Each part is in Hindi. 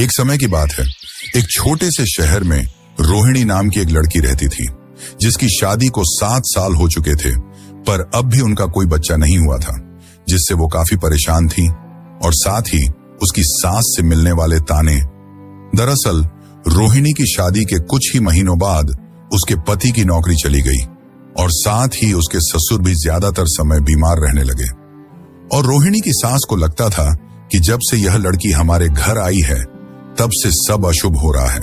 एक समय की बात है, एक छोटे से शहर में रोहिणी नाम की एक लड़की रहती थी, जिसकी शादी को 7 साल हो चुके थे, पर अब भी उनका कोई बच्चा नहीं हुआ था, जिससे वो काफी परेशान थी। और साथ ही उसकी सास से मिलने वाले ताने। दरअसल रोहिणी की शादी के कुछ ही महीनों बाद उसके पति की नौकरी चली गई और साथ ही उसके ससुर भी ज्यादातर समय बीमार रहने लगे। और रोहिणी की सास को लगता था कि जब से यह लड़की हमारे घर आई है, तब से सब अशुभ हो रहा है।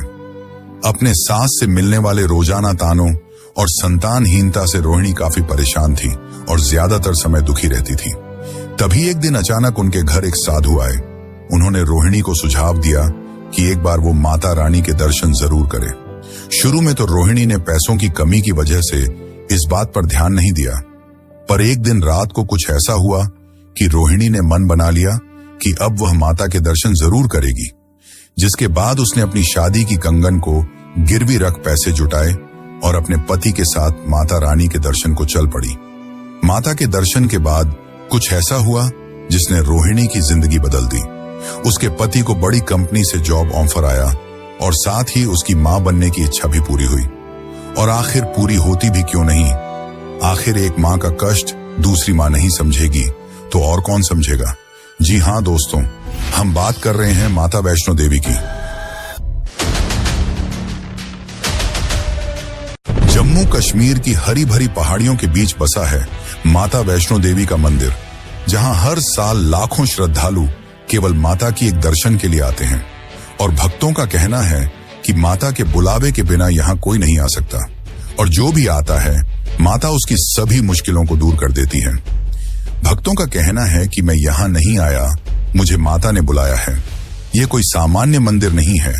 अपने सास से मिलने वाले रोजाना तानों और संतानहीनता से रोहिणी काफी परेशान थी और ज्यादातर समय दुखी रहती थी। तभी एक दिन अचानक उनके घर एक साधु आए। उन्होंने रोहिणी को सुझाव दिया कि एक बार वो माता रानी के दर्शन जरूर करे। शुरू में तो रोहिणी ने पैसों की कमी की वजह से इस बात पर ध्यान नहीं दिया, पर एक दिन रात को कुछ ऐसा हुआ कि रोहिणी ने मन बना लिया कि अब वह माता के दर्शन जरूर करेगी। जिसके बाद उसने अपनी शादी की कंगन को गिरवी रख पैसे जुटाए और अपने पति के साथ माता रानी के दर्शन को चल पड़ी। माता के दर्शन के बाद कुछ ऐसा हुआ जिसने रोहिणी की जिंदगी बदल दी। उसके पति को बड़ी कंपनी से जॉब ऑफर आया और साथ ही उसकी मां बनने की इच्छा भी पूरी हुई। और आखिर पूरी होती भी क्यों नहीं, आखिर एक मां का कष्ट दूसरी मां नहीं समझेगी तो और कौन समझेगा। जी हां दोस्तों, हम बात कर रहे हैं माता वैष्णो देवी की। जम्मू कश्मीर की हरी भरी पहाड़ियों के बीच बसा है माता वैष्णो देवी का मंदिर, जहां हर साल लाखों श्रद्धालु केवल माता की एक दर्शन के लिए आते हैं। और भक्तों का कहना है कि माता के बुलावे के बिना यहां कोई नहीं आ सकता, और जो भी आता है माता उसकी सभी मुश्किलों को दूर कर देती है। भक्तों का कहना है कि मैं यहां नहीं आया, मुझे माता ने बुलाया है। यह कोई सामान्य मंदिर नहीं है,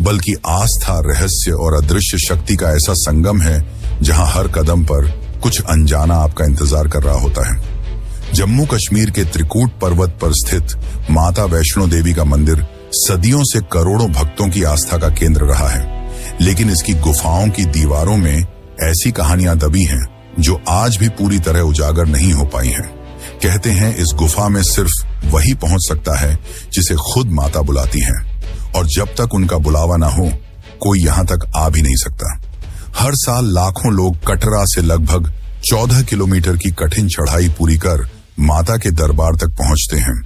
बल्कि आस्था, रहस्य और अदृश्य शक्ति का ऐसा संगम है जहां हर कदम पर कुछ अनजाना आपका इंतजार कर रहा होता है। जम्मू कश्मीर के त्रिकूट पर्वत पर स्थित माता वैष्णो देवी का मंदिर सदियों से करोड़ों भक्तों की आस्था का केंद्र रहा है, लेकिन इसकी गुफाओं की दीवारों में ऐसी कहानियां दबी हैं जो आज भी पूरी तरह उजागर नहीं हो पाई हैं। कहते हैं इस गुफा में सिर्फ वही पहुंच सकता है जिसे खुद माता बुलाती है, और जब तक उनका बुलावा ना हो कोई यहां तक आ भी नहीं सकता। हर साल लाखों लोग कटरा से लगभग 14 किलोमीटर की कठिन चढ़ाई पूरी कर माता के दरबार तक पहुंचते हैं,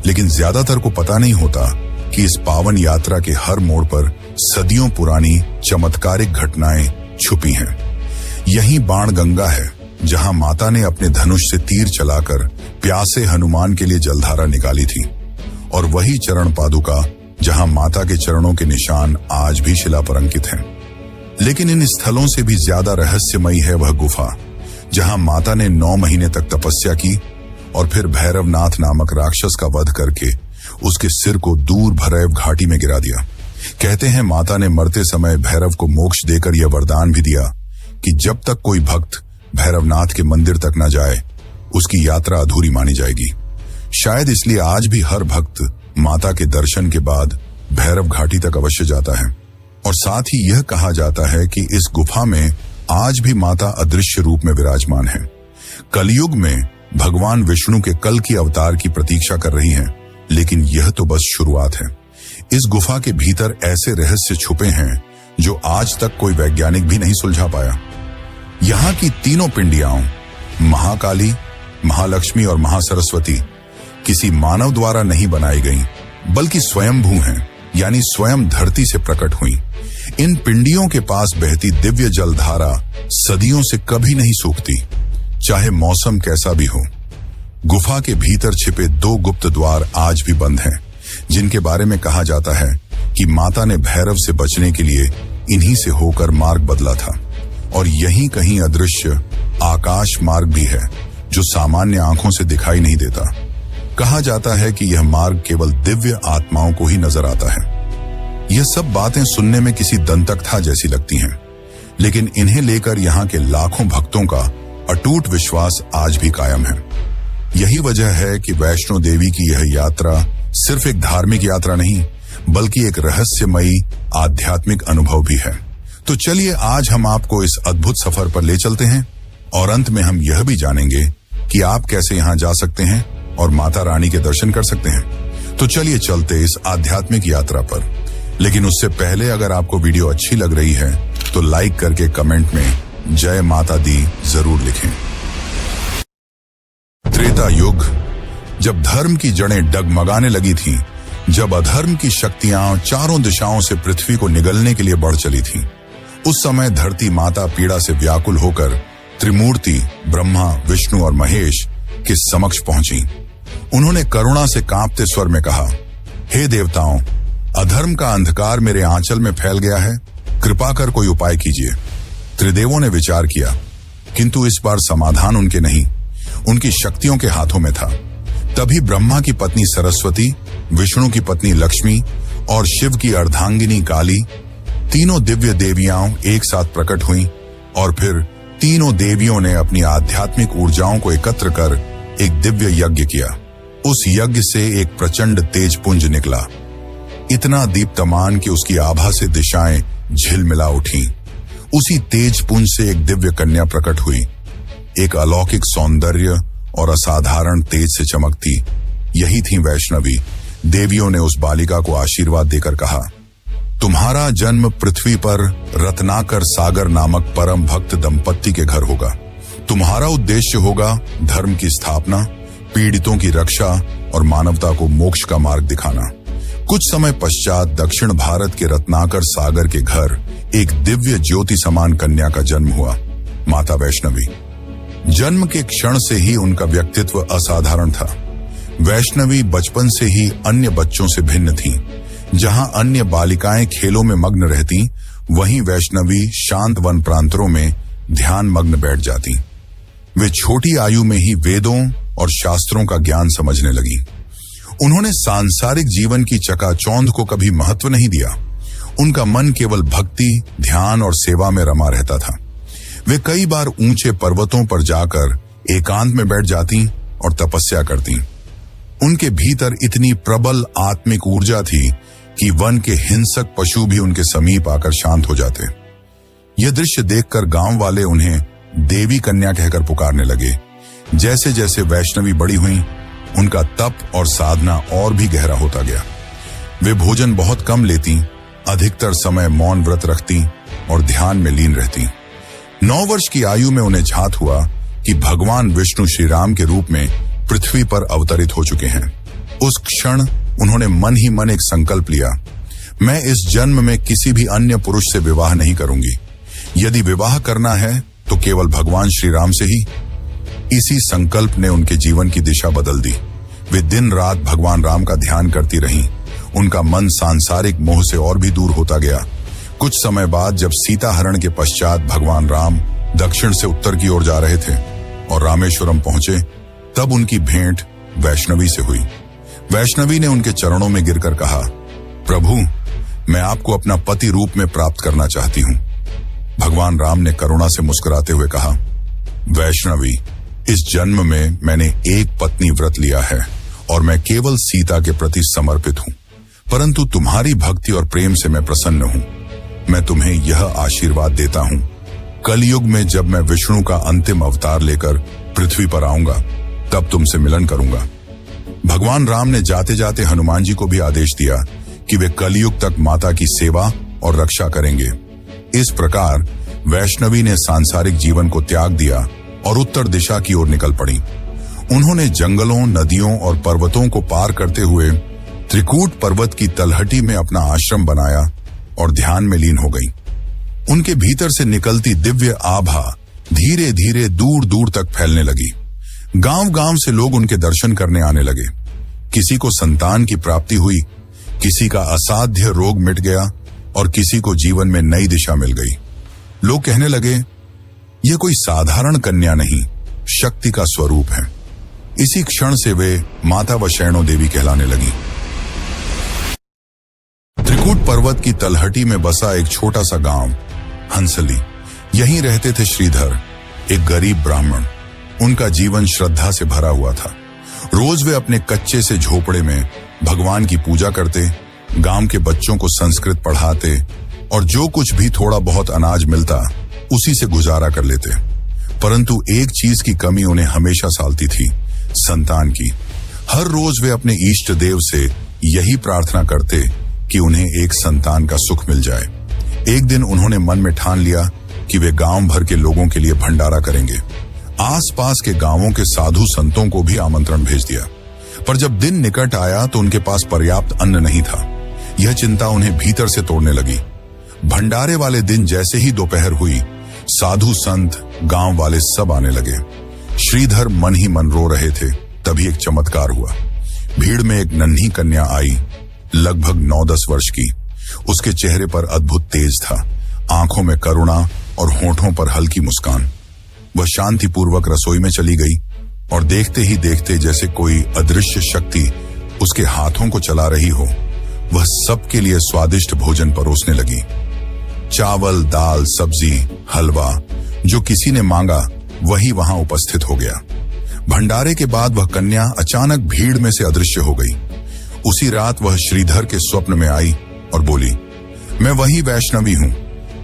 लेकिन ज्यादातर को पता नहीं होता कि इस पावन यात्रा के हर मोड़ पर सदियों पुरानी चमत्कारिक घटनाएं छुपी हैं। यही बाण गंगा है, जहां माता ने अपने धनुष से तीर चलाकर प्यासे हनुमान के लिए जलधारा निकाली थी, और वही चरण पादुका जहां माता के चरणों के निशान आज भी शिला पर अंकित हैं। लेकिन इन स्थलों से भी ज्यादा रहस्यमयी है वह गुफा जहां माता ने 9 महीने तक तपस्या की और फिर भैरवनाथ नामक राक्षस का वध करके उसके सिर को दूर भरैव घाटी में गिरा दिया। कहते हैं माता ने मरते समय भैरव को मोक्ष देकर यह वरदान भी दिया कि जब तक कोई भक्त भैरवनाथ के मंदिर तक न जाए, उसकी यात्रा अधूरी मानी जाएगी। शायद इसलिए आज भी हर भक्त माता के दर्शन के बाद भैरव घाटी तक अवश्य जाता है। और साथ ही यह कहा जाता है कि इस गुफा में आज भी माता अदृश्य रूप में विराजमान है। कलयुग में भगवान विष्णु के कल की अवतार की प्रतीक्षा कर रही हैं, लेकिन यह तो बस शुरुआत है। इस गुफा के भीतर ऐसे रहस्य छुपे हैं जो आज तक कोई वैज्ञानिक भी नहीं सुलझा पाया। यहाँ की तीनों पिंडियाओं, महाकाली, महालक्ष्मी और महासरस्वती, किसी मानव द्वारा नहीं बनाई गई, बल्कि स्वयंभू हैं, यानी स्वयं धरती से प्रकट हुई। इन पिंडियों के पास बहती दिव्य जलधारा सदियों से कभी नहीं सूखती, चाहे मौसम कैसा भी हो। गुफा के भीतर छिपे 2 गुप्त द्वार आज भी बंद हैं, जिनके बारे में कहा जाता है कि माता ने भैरव से बचने के लिए इन्हीं से होकर मार्ग बदला था। और यहीं कहीं अदृश्य आकाश मार्ग भी है, जो सामान्य आंखों से दिखाई नहीं देता। कहा जाता है कि यह मार्ग केवल दिव्य आत्माओं को ही नजर आता है। यह सब बातें सुनने में किसी दंतकथा जैसी लगती हैं, लेकिन इन्हें लेकर यहाँ के लाखों भक्तों का अटूट विश्वास आज भी कायम है। यही वजह है कि वैष्णो देवी की यह यात्रा सिर्फ एक धार्मिक यात्रा नहीं, बल्कि एक रहस्यमयी आध्यात्मिक अनुभव भी है। तो चलिए आज हम आपको इस अद्भुत सफर पर ले चलते हैं, और अंत में हम यह भी जानेंगे कि आप कैसे यहाँ जा सकते हैं और माता रानी के दर्शन कर सकते हैं। तो चलिए चलते इस आध्यात्मिक यात्रा पर। लेकिन उससे पहले अगर आपको वीडियो अच्छी लग रही है तो लाइक करके कमेंट में जय माता दी जरूर लिखें। त्रेता युग, जब धर्म की जड़ें डगमगाने लगी थीं, जब अधर्म की शक्तियां चारों दिशाओं से पृथ्वी को निगलने के लिए बढ़ चली थीं, उस समय धरती माता पीड़ा से व्याकुल होकर त्रिमूर्ति ब्रह्मा, विष्णु और महेश के समक्ष पहुंची। उन्होंने करुणा से कांपते स्वर में कहा, हे देवताओं, अधर्म का अंधकार मेरे आंचल में फैल गया है, कृपा कर कोई उपाय कीजिए। त्रिदेवों ने विचार किया, किंतु इस बार समाधान उनके नहीं, उनकी शक्तियों के हाथों में था। तभी ब्रह्मा की पत्नी सरस्वती, विष्णु की पत्नी लक्ष्मी और शिव की अर्धांगिनी काली, तीनों दिव्य देवियां एक साथ प्रकट हुईं और फिर तीनों देवियों ने अपनी आध्यात्मिक ऊर्जाओं को एकत्र कर एक दिव्य यज्ञ किया। उस यज्ञ से एक प्रचंड तेज पुंज निकला, इतना दीप्तमान कि उसकी आभा से दिशाएं झिलमिला उठी। उसी तेज पुंज से एक दिव्य कन्या प्रकट हुई, एक अलौकिक सौंदर्य और असाधारण तेज से चमकती। यही थी वैष्णवी। देवियों ने उस बालिका को आशीर्वाद देकर कहा, तुम्हारा जन्म पृथ्वी पर रत्नाकर सागर नामक परम भक्त दंपत्ति के घर होगा। तुम्हारा उद्देश्य होगा धर्म की स्थापना, पीड़ितों की रक्षा और मानवता को मोक्ष का मार्ग दिखाना। कुछ समय पश्चात दक्षिण भारत के रत्नाकर सागर के घर एक दिव्य ज्योति समान कन्या का जन्म हुआ, माता वैष्णवी। जन्म के क्षण से ही उनका व्यक्तित्व असाधारण था। वैष्णवी बचपन से ही अन्य बच्चों से भिन्न थी। जहां अन्य बालिकाएं खेलों में मग्न रहती, वहीं वैष्णवी शांत वन प्रांतरों में ध्यान मग्न बैठ जाती। वे छोटी आयु में ही वेदों और शास्त्रों का ज्ञान समझने लगी। उन्होंने सांसारिक जीवन की चकाचौंध को कभी महत्व नहीं दिया। उनका मन केवल भक्ति, ध्यान और सेवा में रमा रहता था। वे कई बार ऊंचे पर्वतों पर जाकर एकांत में बैठ जाती और तपस्या करती। उनके भीतर इतनी प्रबल आत्मिक ऊर्जा थी कि वन के हिंसक पशु भी उनके समीप आकर शांत हो जाते। यह दृश्य देखकर गांव वाले उन्हें देवी कन्या कहकर पुकारने लगे। जैसे जैसे वैष्णवी बड़ी हुई, उनका तप और साधना और भी गहरा होता गया। वे भोजन बहुत कम लेती, अधिकतर समय मौन व्रत रखती और ध्यान में लीन रहती। 9 वर्ष की आयु में उन्हें झात हुआ कि भगवान विष्णु श्री राम के रूप में पृथ्वी पर अवतरित हो चुके हैं। उस क्षण उन्होंने मन ही मन एक संकल्प लिया, मैं इस जन्म में किसी भी अन्य पुरुष से विवाह नहीं करूंगी। यदि विवाह करना है तो केवल भगवान श्री राम से ही। इसी संकल्प ने उनके जीवन की दिशा बदल दी। वे दिन रात भगवान राम का ध्यान करती रहीं। उनका मन सांसारिक मोह से और भी दूर होता गया। कुछ समय बाद जब सीता हरण के पश्चात भगवान राम दक्षिण से उत्तर की ओर जा रहे थे और रामेश्वरम पहुंचे, तब उनकी भेंट वैष्णवी से हुई। वैष्णवी ने उनके चरणों में गिरकर कहा, प्रभु, मैं आपको अपना पति रूप में प्राप्त करना चाहती हूं। भगवान राम ने करुणा से मुस्कुराते हुए कहा, वैष्णवी, इस जन्म में मैंने एक पत्नी व्रत लिया है और मैं केवल सीता के प्रति समर्पित हूं, परंतु तुम्हारी भक्ति और प्रेम से मैं प्रसन्न हूं। मैं तुम्हें यह आशीर्वाद देता हूं, कलयुग में जब मैं विष्णु का अंतिम अवतार लेकर पृथ्वी पर आऊंगा, तब तुमसे मिलन करूंगा। भगवान राम ने जाते जाते हनुमान जी को भी आदेश दिया कि वे कलयुग तक माता की सेवा और रक्षा करेंगे। इस प्रकार वैष्णवी ने सांसारिक जीवन को त्याग दिया और उत्तर दिशा की ओर निकल पड़ी। उन्होंने जंगलों, नदियों और पर्वतों को पार करते हुए त्रिकूट पर्वत की तलहटी में अपना आश्रम बनाया और ध्यान में लीन हो गई। उनके भीतर से निकलती दिव्य आभा धीरे धीरे दूर दूर तक फैलने लगी। गांव गांव से लोग उनके दर्शन करने आने लगे। किसी को संतान की प्राप्ति हुई, किसी का असाध्य रोग मिट गया और किसी को जीवन में नई दिशा मिल गई। लोग कहने लगे, यह कोई साधारण कन्या नहीं, शक्ति का स्वरूप है। इसी क्षण से वे माता वैष्णो देवी कहलाने लगी। त्रिकूट पर्वत की तलहटी में बसा एक छोटा सा गांव हंसली, यहीं रहते थे श्रीधर, एक गरीब ब्राह्मण। उनका जीवन श्रद्धा से भरा हुआ था। रोज वे अपने कच्चे से झोपड़े में भगवान की पूजा करते, गांव के बच्चों को संस्कृत पढ़ाते और जो कुछ भी थोड़ा बहुत अनाज मिलता उसी से गुजारा कर लेते। परंतु एक चीज की कमी उन्हें हमेशा सालती थी, संतान की। हर रोज वे अपने इष्ट देव से यही प्रार्थना करते कि उन्हें एक संतान का सुख मिल जाए। एक दिन उन्होंने मन में ठान लिया कि वे गांव भर के लोगों के लिए भंडारा करेंगे। आसपास के गांवों के साधु संतों को भी आमंत्रण भेज दिया, पर जब दिन निकट आया तो उनके पास पर्याप्त अन्न नहीं था। यह चिंता उन्हें भीतर से तोड़ने लगी। भंडारे वाले दिन जैसे ही दोपहर हुई, साधु संत गांव वाले सब आने लगे। श्रीधर मन ही मन रो रहे थे। तभी एक चमत्कार हुआ। भीड़ में एक नन्ही कन्या आई, लगभग 9-10 वर्ष की। उसके चेहरे पर अद्भुत तेज था, आंखों में करुणा और होठों पर हल्की मुस्कान। वह शांतिपूर्वक रसोई में चली गई और देखते ही देखते जैसे कोई अदृश्य शक्ति उसके हाथों को चला रही हो, वह सबके लिए स्वादिष्ट भोजन परोसने लगी। चावल, दाल, सब्जी, हलवा, जो किसी ने मांगा वही वहां उपस्थित हो गया। भंडारे के बाद वह कन्या अचानक भीड़ में से अदृश्य हो गई। उसी रात वह श्रीधर के स्वप्न में आई और बोली, मैं वही वैष्णवी हूँ,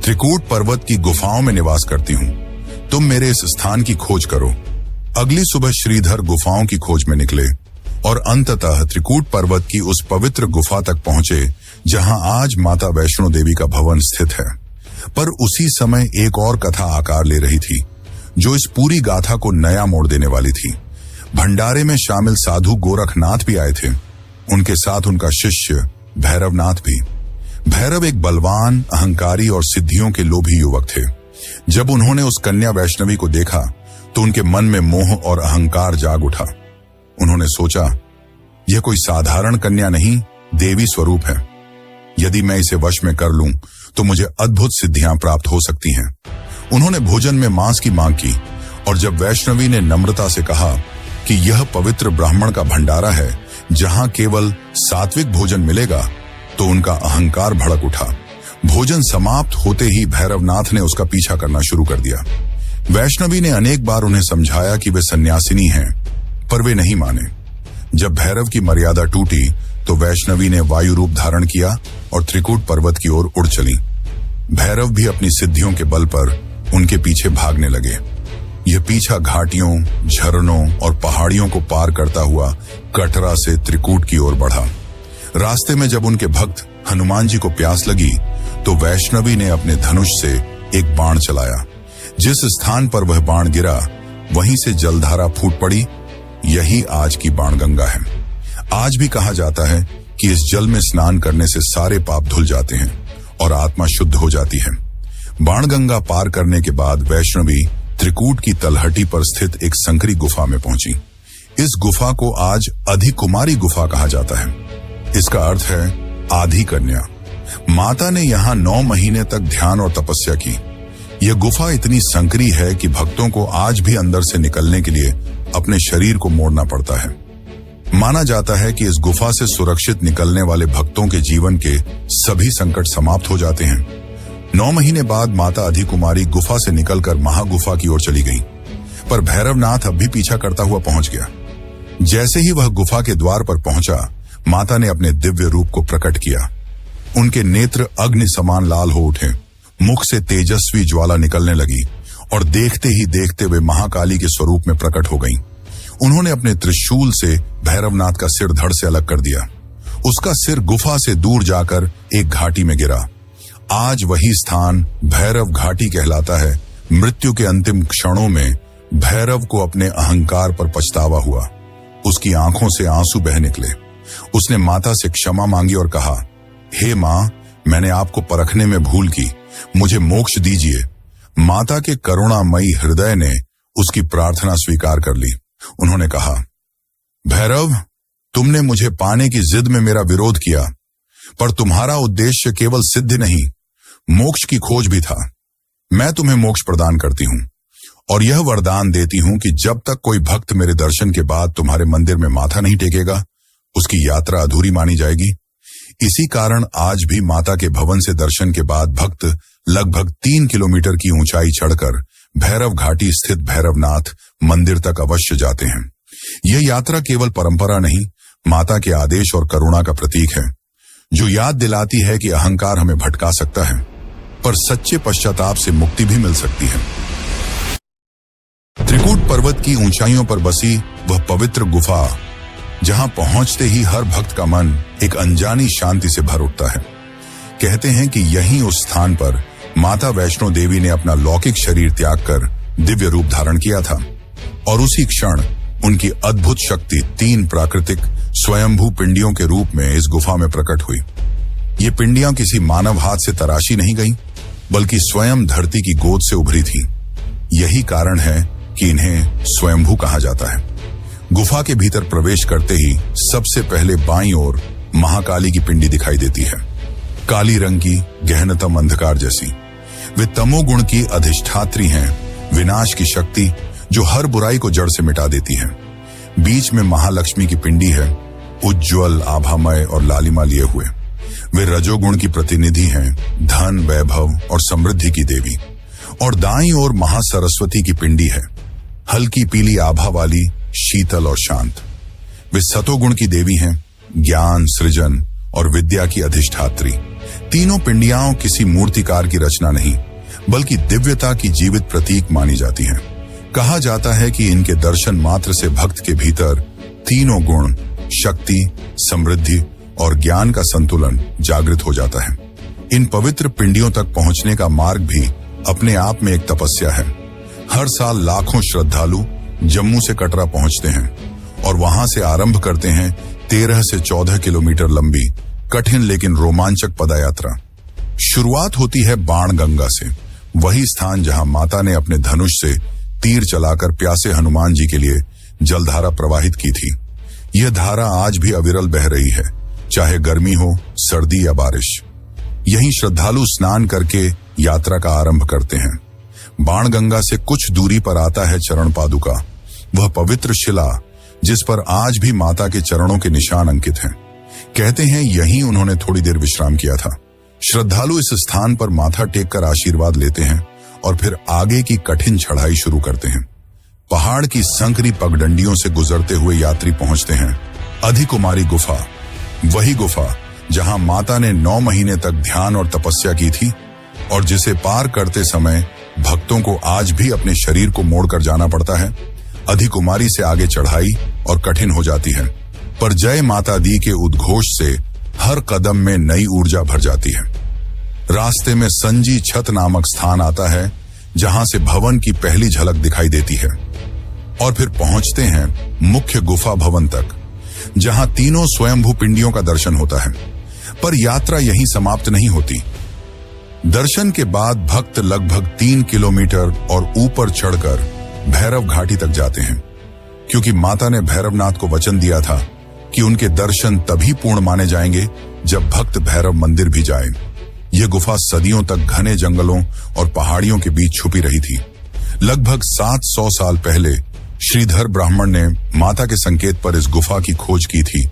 त्रिकूट पर्वत की गुफाओं में निवास करती हूँ। तुम मेरे इस स्थान की खोज करो। अगली सुबह श्रीधर गुफाओं की खोज में निकले और अंततः त्रिकूट पर्वत की उस पवित्र गुफा तक पहुंचे जहां आज माता वैष्णो देवी का भवन स्थित है। पर उसी समय एक और कथा आकार ले रही थी, जो इस पूरी गाथा को नया मोड़ देने वाली थी। भंडारे में शामिल साधु गोरखनाथ भी आए थे, उनके साथ उनका शिष्य भैरवनाथ भी। भैरव एक बलवान, अहंकारी और सिद्धियों के लोभी युवक थे। जब उन्होंने उस कन्या वैष्णवी को देखा तो उनके मन में मोह और अहंकार जाग उठा। उन्होंने सोचा, यह कोई साधारण कन्या नहीं, देवी स्वरूप है। यदि मैं इसे वश में कर लूं तो मुझे अद्भुत सिद्धियां प्राप्त हो सकती हैं। उन्होंने भोजन में मांस की मांग की और जब वैष्णवी ने नम्रता से कहा कि यह पवित्र ब्राह्मण का भंडारा है जहां केवल सात्विक भोजन मिलेगा, तो उनका अहंकार भड़क उठा। भोजन समाप्त होते ही भैरवनाथ ने उसका पीछा करना शुरू कर दिया। वैष्णवी ने अनेक बार उन्हें समझाया कि वे सन्यासिनी हैं, पर वे नहीं माने। जब भैरव की मर्यादा टूटी तो वैष्णवी ने वायु रूप धारण किया और त्रिकूट पर्वत की ओर उड़ चली। भैरव भी अपनी सिद्धियों के बल पर उनके पीछे भागने लगे। यह पीछा घाटियों, झरनों और पहाड़ियों को पार करता हुआ कटरा से त्रिकूट की ओर बढ़ा। रास्ते में जब उनके भक्त हनुमान जी को प्यास लगी तो वैष्णवी ने अपने धनुष से एक बाण चलाया। जिस स्थान पर वह बाण गिरा वहीं से जलधारा फूट पड़ी। यही आज की बाणगंगा है। आज भी कहा जाता है कि इस जल में स्नान करने से सारे पाप धुल जाते हैं और आत्मा शुद्ध हो जाती है। बाणगंगा पार करने के बाद वैष्णवी त्रिकूट की तलहटी पर स्थित एक संकरी गुफा में पहुंची। इस गुफा को आज अधिकुमारी गुफा कहा जाता है। इसका अर्थ है आधी कन्या। माता ने यहाँ 9 महीने तक ध्यान और तपस्या की। यह गुफा इतनी संकरी है कि भक्तों को आज भी अंदर से निकलने के लिए अपने शरीर को मोड़ना पड़ता है। माना जाता है कि इस गुफा से सुरक्षित निकलने वाले भक्तों के जीवन के सभी संकट समाप्त हो जाते हैं। 9 महीने बाद माता अधिकुमारी गुफा से निकलकर महागुफा की ओर चली गई, पर भैरवनाथ अब भी पीछा करता हुआ पहुंच गया। जैसे ही वह गुफा के द्वार पर पहुंचा, माता ने अपने दिव्य रूप को प्रकट किया। उनके नेत्र अग्नि समान लाल हो उठे, मुख से तेजस्वी ज्वाला निकलने लगी और देखते ही देखते वे महाकाली के स्वरूप में प्रकट हो गईं। उन्होंने अपने त्रिशूल से भैरवनाथ का सिर धड़ से अलग कर दिया। उसका सिर गुफा से दूर जाकर एक घाटी में गिरा। आज वही स्थान भैरव घाटी कहलाता है। मृत्यु के अंतिम क्षणों में भैरव को अपने अहंकार पर पछतावा हुआ। उसकी आंखों से आंसू बह निकले। उसने माता से क्षमा मांगी और कहा, हे मां, मैंने आपको परखने में भूल की, मुझे मोक्ष दीजिए। माता के करुणामयी हृदय ने उसकी प्रार्थना स्वीकार कर ली। उन्होंने कहा, भैरव, तुमने मुझे पाने की जिद में मेरा विरोध किया, पर तुम्हारा उद्देश्य केवल सिद्धि नहीं, मोक्ष की खोज भी था। मैं तुम्हें मोक्ष प्रदान करती हूँ और यह वरदान देती हूँ कि जब तक कोई भक्त मेरे दर्शन के बाद तुम्हारे मंदिर में माथा नहीं टेकेगा, उसकी यात्रा अधूरी मानी जाएगी। इसी कारण आज भी माता के भवन से दर्शन के बाद भक्त लगभग 3 किलोमीटर की ऊंचाई चढ़कर भैरव घाटी स्थित भैरवनाथ मंदिर तक अवश्य जाते हैं। यह यात्रा केवल परंपरा नहीं, माता के आदेश और करुणा का प्रतीक है, जो याद दिलाती है कि अहंकार हमें भटका सकता है, पर सच्चे पश्चाताप से मुक्ति भी मिल सकती है। त्रिकूट पर्वत की ऊंचाइयों पर बसी वह पवित्र गुफा, जहां पहुंचते ही हर भक्त का मन एक अनजानी शांति से भर उठता है। कहते हैं कि यहीं उस स्थान पर माता वैष्णो देवी ने अपना लौकिक शरीर त्याग कर दिव्य रूप धारण किया था और उसी क्षण उनकी अद्भुत शक्ति 3 प्राकृतिक स्वयंभू पिंडियों के रूप में इस गुफा में प्रकट हुई। ये पिंडियां किसी मानव हाथ से तराशी नहीं गईं, बल्कि स्वयं धरती की गोद से उभरी थी। यही कारण है कि इन्हें स्वयंभू कहा जाता है। गुफा के भीतर प्रवेश करते ही सबसे पहले बाईं ओर महाकाली की पिंडी दिखाई देती है। काली रंग की, गहनतम अंधकार जैसी। वे तमोगुण की अधिष्ठात्री हैं, विनाश की शक्ति जो हर बुराई को जड़ से मिटा देती है। बीच में महालक्ष्मी की पिंडी है, उज्ज्वल, आभामय और लालिमा लिए हुए। वे रजोगुण की प्रतिनिधि हैं, धन, वैभव और समृद्धि की देवी। और दाईं ओर महासरस्वती की पिंडी है, हल्की पीली आभा वाली, शीतल और शांत। वे सतोगुण की देवी हैं, ज्ञान, सृजन और विद्या की अधिष्ठात्री। तीनों पिंडियां किसी मूर्तिकार की रचना नहीं, बल्कि दिव्यता की जीवित प्रतीक मानी जाती हैं। कहा जाता है कि इनके दर्शन मात्र से भक्त के भीतर तीनों गुण, शक्ति, समृद्धि और ज्ञान का संतुलन जागृत हो जाता है। इन पवित्र पिंडियों तक पहुंचने का मार्ग भी अपने आप में एक तपस्या है। हर साल लाखों श्रद्धालु जम्मू से कटरा पहुंचते हैं और वहां से आरंभ करते हैं 13 से 14 किलोमीटर लंबी कठिन लेकिन रोमांचक पदयात्रा। शुरुआत होती है बाणगंगा से, वही स्थान जहां माता ने अपने धनुष से तीर चलाकर प्यासे हनुमान जी के लिए जलधारा प्रवाहित की थी। यह धारा आज भी अविरल बह रही है, चाहे गर्मी हो, सर्दी या बारिश। यहीं श्रद्धालु स्नान करके यात्रा का आरंभ करते हैं। बाणगंगा से कुछ दूरी पर आता है चरण पादुका, वह पवित्र शिला जिस पर आज भी माता के चरणों के निशान अंकित हैं। कहते हैं यहीं उन्होंने थोड़ी देर विश्राम किया था। श्रद्धालु इस स्थान पर माथा टेक कर आशीर्वाद लेते हैं और फिर आगे की कठिन चढ़ाई शुरू करते हैं। पहाड़ की संकरी पगडंडियों से गुजरते हुए यात्री पहुंचते हैं अधिकुमारी गुफा, वही गुफा जहां माता ने 9 महीने तक ध्यान और तपस्या की थी और जिसे पार करते समय भक्तों को आज भी अपने शरीर को मोड़कर जाना पड़ता है। अधिकुमारी से आगे चढ़ाई और कठिन हो जाती है, पर जय माता दी के उद्घोष से हर कदम में नई ऊर्जा भर जाती है। रास्ते में संजी छत नामक स्थान आता है, जहां से भवन की पहली झलक दिखाई देती है और फिर पहुंचते हैं मुख्य गुफा भवन तक, जहां तीनों स्वयंभू पिंडियों का दर्शन होता है। पर यात्रा यहीं समाप्त नहीं होती। दर्शन के बाद भक्त लगभग 3 किलोमीटर और ऊपर चढ़कर भैरव घाटी तक जाते हैं, क्योंकि माता ने भैरवनाथ को वचन दिया था कि उनके दर्शन तभी पूर्ण माने जाएंगे जब भक्त भैरव मंदिर भी जाए। यह गुफा सदियों तक घने जंगलों और पहाड़ियों के बीच छुपी रही थी। लगभग 700 साल पहले श्रीधर ब्राह्मण ने माता के संकेत पर इस गुफा की खोज की थी।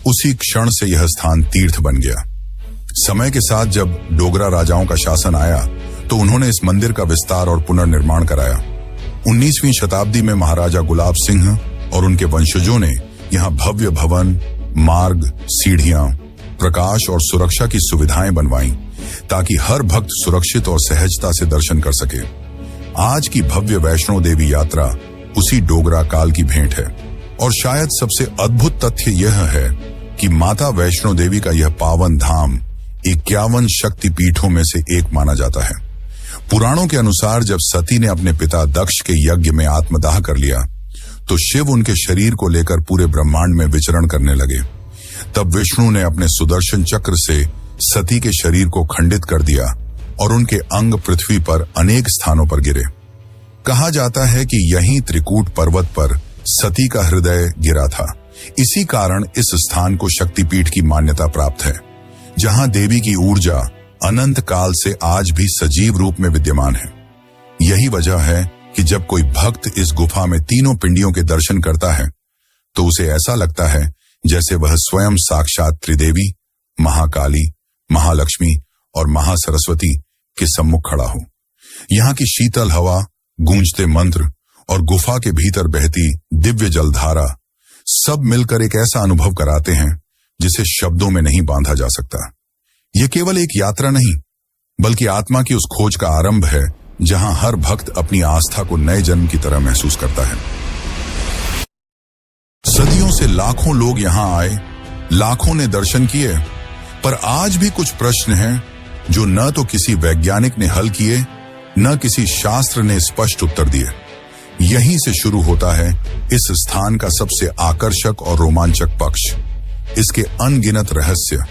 उसी क्षण से यह स्थान तीर्थ बन गया। समय के साथ जब डोगरा राजाओं का शासन आया तो उन्होंने इस मंदिर का विस्तार और पुनर्निर्माण कराया। 19वीं शताब्दी में महाराजा गुलाब सिंह और उनके वंशजों ने यहाँ भव्य भवन, मार्ग, सीढ़ियां, प्रकाश और सुरक्षा की सुविधाएं बनवाईं, ताकि हर भक्त सुरक्षित और सहजता से दर्शन कर सके। आज की भव्य वैष्णो देवी यात्रा उसी डोगरा काल की भेंट है। और शायद सबसे अद्भुत तथ्य यह है कि माता वैष्णो देवी का यह पावन धाम 51 शक्ति पीठों में से एक माना जाता है। पुराणों के अनुसार जब सती ने अपने पिता दक्ष के यज्ञ में आत्मदाह कर लिया तो शिव उनके शरीर को लेकर पूरे ब्रह्मांड में विचरण करने लगे। तब विष्णु ने अपने सुदर्शन चक्र से सती के शरीर को खंडित कर दिया और उनके अंग पृथ्वी पर अनेक स्थानों पर गिरे। कहा जाता है कि यहीं त्रिकूट पर्वत पर सती का हृदय गिरा था। इसी कारण इस स्थान को शक्तिपीठ की मान्यता प्राप्त है, जहां देवी की ऊर्जा अनंत काल से आज भी सजीव रूप में विद्यमान है। यही वजह है कि जब कोई भक्त इस गुफा में तीनों पिंडियों के दर्शन करता है तो उसे ऐसा लगता है जैसे वह स्वयं साक्षात त्रिदेवी, महाकाली, महालक्ष्मी और महासरस्वती के सम्मुख खड़ा हो। यहाँ की शीतल हवा, गूंजते मंत्र और गुफा के भीतर बहती दिव्य जलधारा सब मिलकर एक ऐसा अनुभव कराते हैं जिसे शब्दों में नहीं बांधा जा सकता। यह केवल एक यात्रा नहीं, बल्कि आत्मा की उस खोज का आरंभ है जहां हर भक्त अपनी आस्था को नए जन्म की तरह महसूस करता है। सदियों सदियों से लाखों लोग यहाँ आए, लाखों ने दर्शन किए, पर आज भी कुछ प्रश्न हैं जो न तो किसी वैज्ञानिक ने हल किए, न किसी शास्त्र ने स्पष्ट उत्तर दिए। यहीं से शुरू होता है इस स्थान का सबसे आकर्षक और रोमांचक पक्ष, इसके अनगिनत रहस्य।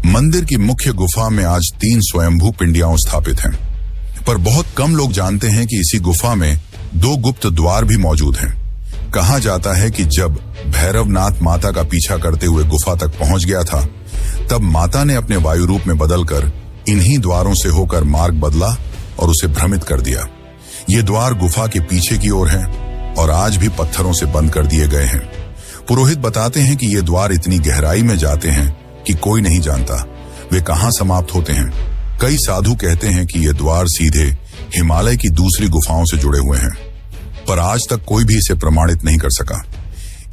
मंदिर की मुख्य गुफा में आज 3 स्वयंभू पिंडियां स्थापित हैं, पर बहुत कम लोग जानते हैं कि इसी गुफा में 2 गुप्त द्वार भी मौजूद हैं। कहा जाता है कि जब भैरवनाथ माता का पीछा करते हुए गुफा तक पहुंच गया था, तब माता ने अपने वायु रूप में बदलकर इन्हीं द्वारों से होकर मार्ग बदला और उसे भ्रमित कर दिया। ये द्वार गुफा के पीछे की ओर हैं और आज भी पत्थरों से बंद कर दिए गए हैं। पुरोहित बताते हैं कि ये द्वार इतनी गहराई में जाते हैं कि कोई नहीं जानता वे कहां समाप्त होते हैं। कई साधु कहते हैं कि ये द्वार सीधे हिमालय की दूसरी गुफाओं से जुड़े हुए हैं, पर आज तक कोई भी इसे प्रमाणित नहीं कर सका।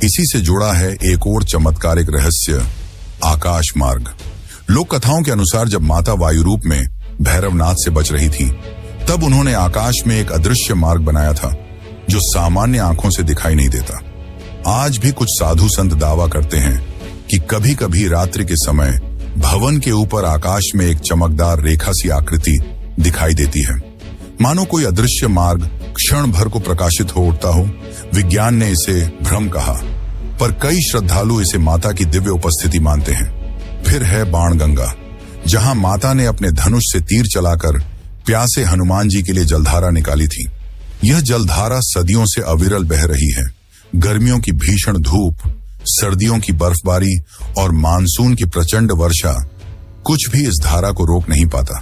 इसी से जुड़ा है एक और चमत्कारिक रहस्य, आकाश मार्ग। लोक कथाओं के अनुसार जब माता वायु रूप में भैरवनाथ से बच रही थी, तब उन्होंने आकाश में एक अदृश्य मार्ग बनाया था जो सामान्य आंखों से दिखाई नहीं देता। आज भी कुछ साधु संत दावा करते हैं कि कभी कभी रात्रि के समय भवन के ऊपर आकाश में एक चमकदार रेखा सी आकृति दिखाई देती है, मानो कोई अदृश्य मार्ग क्षण भर को प्रकाशित हो उठता हो। विज्ञान ने इसे भ्रम कहा, पर कई श्रद्धालु इसे माता की दिव्य उपस्थिति मानते हैं। फिर है बाणगंगा, जहां माता ने अपने धनुष से तीर चलाकर प्यासे हनुमान जी के लिए जलधारा निकाली थी। यह जलधारा सदियों से अविरल बह रही है। गर्मियों की भीषण धूप, सर्दियों की बर्फबारी और मानसून की प्रचंड वर्षा, कुछ भी इस धारा को रोक नहीं पाता।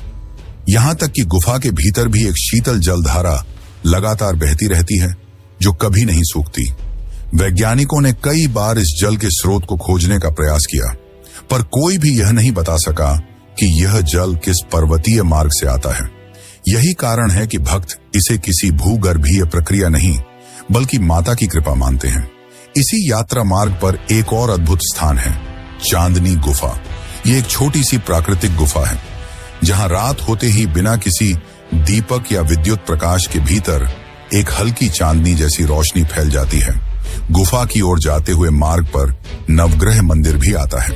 यहां तक कि गुफा के भीतर भी एक शीतल जलधारा लगातार बहती रहती है जो कभी नहीं सूखती। वैज्ञानिकों ने कई बार इस जल के स्रोत को खोजने का प्रयास किया, पर कोई भी यह नहीं बता सका कि यह जल किस पर्वतीय मार्ग से आता है। यही कारण है कि भक्त इसे किसी भूगर्भीय प्रक्रिया नहीं, बल्कि माता की कृपा मानते हैं। इसी यात्रा मार्ग पर एक और अद्भुत स्थान है, चांदनी गुफा। ये एक छोटी सी प्राकृतिक गुफा है, जहां रात होते ही बिना किसी दीपक या विद्युत प्रकाश के भीतर एक हल्की चांदनी जैसी रोशनी फैल जाती है। गुफा की ओर जाते हुए मार्ग पर नवग्रह मंदिर भी आता है।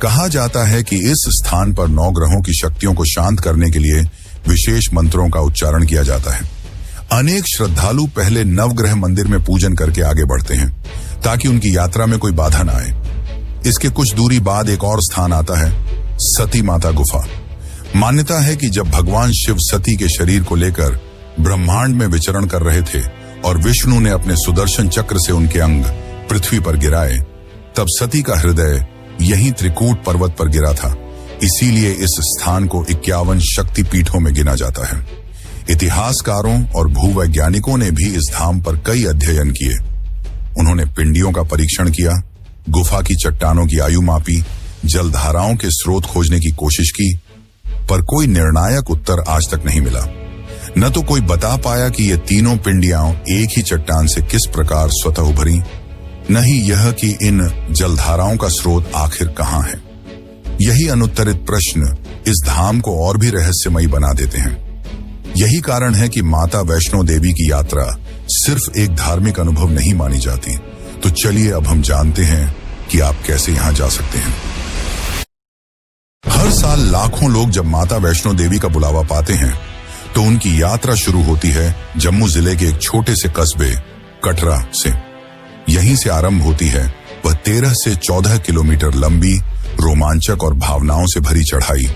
कहा जाता है कि इस स्थान पर 9 ग्रहों की शक्तियों को शांत करने के लिए विशेष मंत्रों का उच्चारण किया जाता है। अनेक श्रद्धालु पहले नवग्रह मंदिर में पूजन करके आगे बढ़ते हैं ताकि उनकी यात्रा में कोई बाधा न आए। इसके कुछ दूरी बाद एक और स्थान आता है, सती माता गुफा। मान्यता है कि जब भगवान शिव सती के शरीर को लेकर ब्रह्मांड में विचरण कर रहे थे और विष्णु ने अपने सुदर्शन चक्र से उनके अंग पृथ्वी पर गिराए, तब सती का हृदय यहीं त्रिकूट पर्वत पर गिरा था। इसीलिए इस स्थान को 51 शक्ति पीठों में गिना जाता है। इतिहासकारों और भूवैज्ञानिकों ने भी इस धाम पर कई अध्ययन किए। उन्होंने पिंडियों का परीक्षण किया, गुफा की चट्टानों की आयु मापी, जलधाराओं के स्रोत खोजने की कोशिश की, पर कोई निर्णायक उत्तर आज तक नहीं मिला। न तो कोई बता पाया कि ये तीनों पिंडियां एक ही चट्टान से किस प्रकार स्वतः उभरी, न ही यह कि इन जलधाराओं का स्रोत आखिर कहां है। यही अनुत्तरित प्रश्न इस धाम को और भी रहस्यमयी बना देते हैं। यही कारण है कि माता वैष्णो देवी की यात्रा सिर्फ एक धार्मिक अनुभव नहीं मानी जाती। तो चलिए अब हम जानते हैं कि आप कैसे यहां जा सकते हैं। हर साल लाखों लोग जब माता वैष्णो देवी का बुलावा पाते हैं, तो उनकी यात्रा शुरू होती है जम्मू जिले के एक छोटे से कस्बे कटरा से। यहीं से आरंभ होती है वह 13 से 14 किलोमीटर लंबी, रोमांचक और भावनाओं से भरी चढ़ाई,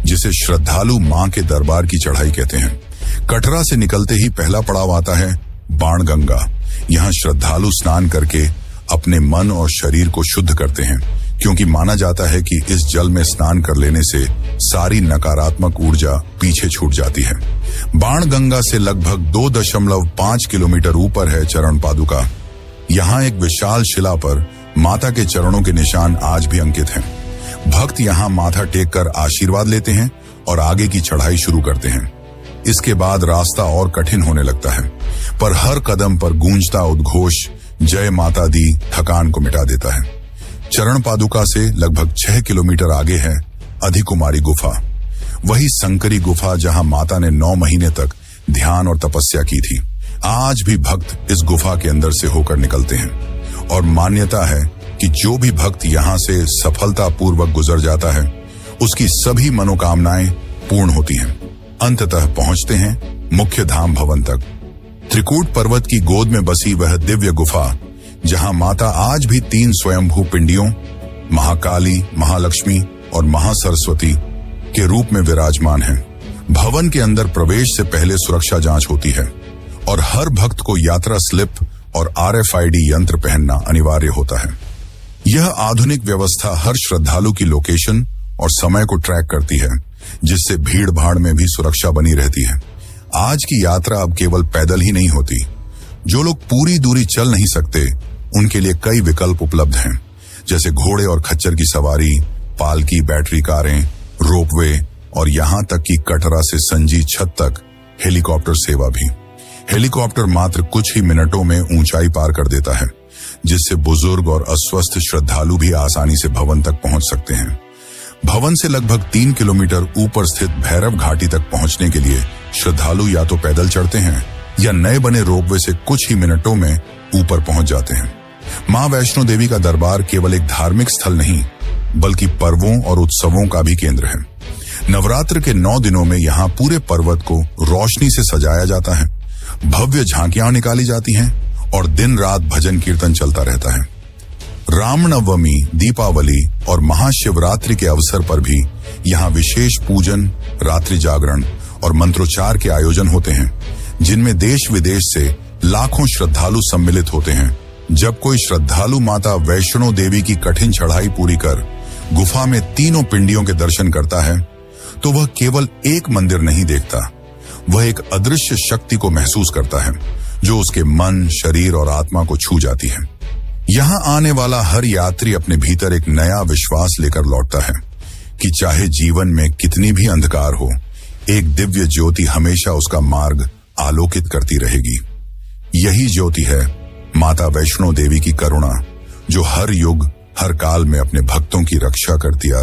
जिसे श्रद्धालु मां के दरबार की चढ़ाई कहते हैं। कटरा से निकलते ही पहला पड़ाव आता है बाणगंगा। यहाँ श्रद्धालु स्नान करके अपने मन और शरीर को शुद्ध करते हैं, क्योंकि माना जाता है कि इस जल में स्नान कर लेने से सारी नकारात्मक ऊर्जा पीछे छूट जाती है। बाणगंगा से लगभग 2.5 किलोमीटर ऊपर है चरण पादुका। यहाँ एक विशाल शिला पर माता के चरणों के निशान आज भी अंकित हैं। भक्त यहाँ माथा टेक कर आशीर्वाद लेते हैं और आगे की चढ़ाई शुरू करते हैं। इसके बाद रास्ता और कठिन होने लगता है, पर हर कदम पर गूंजता उद्घोष जय माता दी थकान को मिटा देता है। चरण पादुका से लगभग 6 किलोमीटर आगे है अधिकुमारी गुफा, वही संकरी गुफा जहां माता ने 9 महीने तक ध्यान और तपस्या की थी। आज भी भक्त इस गुफा के अंदर से होकर निकलते हैं और मान्यता है कि जो भी भक्त यहाँ से सफलतापूर्वक गुजर जाता है उसकी सभी मनोकामनाएं पूर्ण होती हैं। अंततः पहुंचते हैं मुख्य धाम भवन तक। त्रिकूट पर्वत की गोद में बसी वह दिव्य गुफा जहां माता आज भी 3 स्वयंभू पिंडियों महाकाली, महालक्ष्मी और महासरस्वती के रूप में विराजमान है। भवन के अंदर प्रवेश से पहले सुरक्षा जांच होती है और हर भक्त को यात्रा स्लिप और RFID यंत्र पहनना अनिवार्य होता है। यह आधुनिक व्यवस्था हर श्रद्धालु की लोकेशन और समय को ट्रैक करती है, जिससे भीड़ भाड़ में भी सुरक्षा बनी रहती है। आज की यात्रा अब केवल पैदल ही नहीं होती। जो लोग पूरी दूरी चल नहीं सकते उनके लिए कई विकल्प उपलब्ध हैं, जैसे घोड़े और खच्चर की सवारी, पालकी, बैटरी कारें, रोपवे और यहाँ तक कि कटरा से संजी छत तक हेलीकॉप्टर सेवा भी। हेलीकॉप्टर मात्र कुछ ही मिनटों में ऊंचाई पार कर देता है, जिससे बुजुर्ग और अस्वस्थ श्रद्धालु भी आसानी से भवन तक पहुंच सकते हैं। भवन से लगभग 3 किलोमीटर ऊपर स्थित भैरव घाटी तक पहुंचने के लिए श्रद्धालु या तो पैदल चढ़ते हैं या नए बने रोपवे से कुछ ही मिनटों में ऊपर पहुंच जाते हैं। मां वैष्णो देवी का दरबार केवल एक धार्मिक स्थल नहीं, बल्कि पर्वों और उत्सवों का भी केंद्र है। नवरात्र के 9 दिनों में यहाँ पूरे पर्वत को रोशनी से सजाया जाता है, भव्य झांकियां निकाली जाती हैं और दिन रात भजन कीर्तन चलता रहता है। रामनवमी, दीपावली और महाशिवरात्रि के अवसर पर भी यहाँ विशेष पूजन, रात्रि जागरण और मंत्रोच्चार के आयोजन होते हैं, जिनमें देश विदेश से लाखों श्रद्धालु सम्मिलित होते हैं। जब कोई श्रद्धालु माता वैष्णो देवी की कठिन चढ़ाई पूरी कर गुफा में 3 पिंडियों के दर्शन करता है, तो वह केवल एक मंदिर नहीं देखता, वह एक अदृश्य शक्ति को महसूस करता है जो उसके मन, शरीर और आत्मा को छू जाती है। यहाँ आने वाला हर यात्री अपने भीतर एक नया विश्वास लेकर लौटता है कि चाहे जीवन में कितनी भी अंधकार हो, एक दिव्य ज्योति हमेशा उसका मार्ग आलोकित करती रहेगी। यही ज्योति है माता वैष्णो देवी की करुणा, जो हर युग, हर काल में अपने भक्तों की रक्षा करती आ